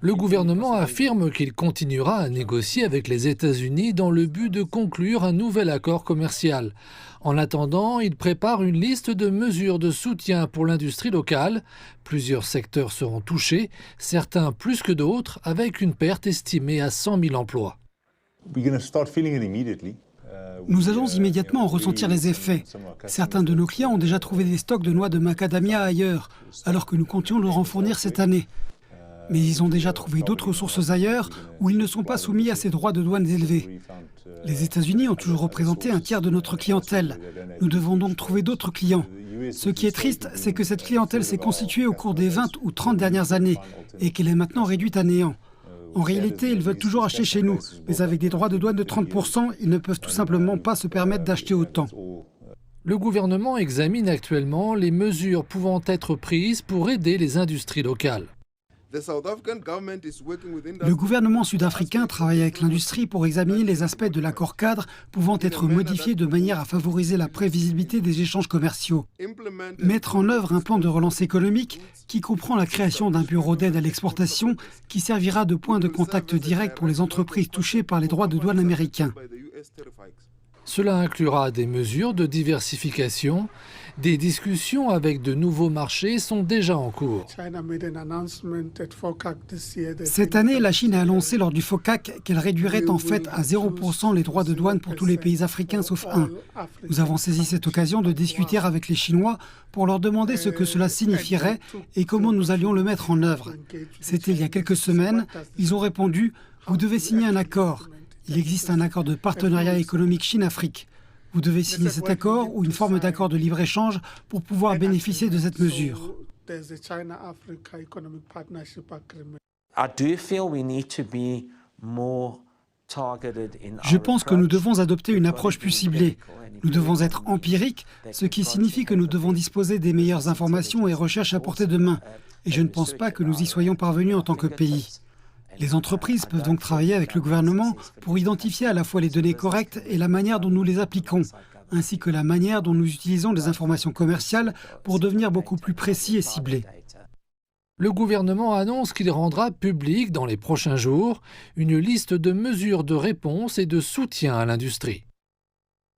Le gouvernement affirme qu'il continuera à négocier avec les États-Unis dans le but de conclure un nouvel accord commercial. En attendant, il prépare une liste de mesures de soutien pour l'industrie locale. Plusieurs secteurs seront touchés, certains plus que d'autres, avec une perte estimée à 100 000 emplois. Nous allons immédiatement en ressentir les effets. Certains de nos clients ont déjà trouvé des stocks de noix de macadamia ailleurs, alors que nous comptions leur en fournir cette année. Mais ils ont déjà trouvé d'autres sources ailleurs où ils ne sont pas soumis à ces droits de douane élevés. Les États-Unis ont toujours représenté un tiers de notre clientèle. Nous devons donc trouver d'autres clients. Ce qui est triste, c'est que cette clientèle s'est constituée au cours des 20 ou 30 dernières années et qu'elle est maintenant réduite à néant. En réalité, ils veulent toujours acheter chez nous, mais avec des droits de douane de 30%, ils ne peuvent tout simplement pas se permettre d'acheter autant. Le gouvernement examine actuellement les mesures pouvant être prises pour aider les industries locales. Le gouvernement sud-africain travaille avec l'industrie pour examiner les aspects de l'accord cadre pouvant être modifiés de manière à favoriser la prévisibilité des échanges commerciaux. Mettre en œuvre un plan de relance économique qui comprend la création d'un bureau d'aide à l'exportation qui servira de point de contact direct pour les entreprises touchées par les droits de douane américains. Cela inclura des mesures de diversification. Des discussions avec de nouveaux marchés sont déjà en cours. Cette année, la Chine a annoncé lors du FOCAC qu'elle réduirait en fait à 0% les droits de douane pour tous les pays africains sauf un. Nous avons saisi cette occasion de discuter avec les Chinois pour leur demander ce que cela signifierait et comment nous allions le mettre en œuvre. C'était il y a quelques semaines. Ils ont répondu « Vous devez signer un accord ». Il existe un accord de partenariat économique Chine-Afrique. Vous devez signer cet accord ou une forme d'accord de libre-échange pour pouvoir bénéficier de cette mesure. Je pense que nous devons adopter une approche plus ciblée. Nous devons être empiriques, ce qui signifie que nous devons disposer des meilleures informations et recherches à portée de main. Et je ne pense pas que nous y soyons parvenus en tant que pays. Les entreprises peuvent donc travailler avec le gouvernement pour identifier à la fois les données correctes et la manière dont nous les appliquons, ainsi que la manière dont nous utilisons les informations commerciales pour devenir beaucoup plus précis et ciblés. Le gouvernement annonce qu'il rendra publique dans les prochains jours une liste de mesures de réponse et de soutien à l'industrie.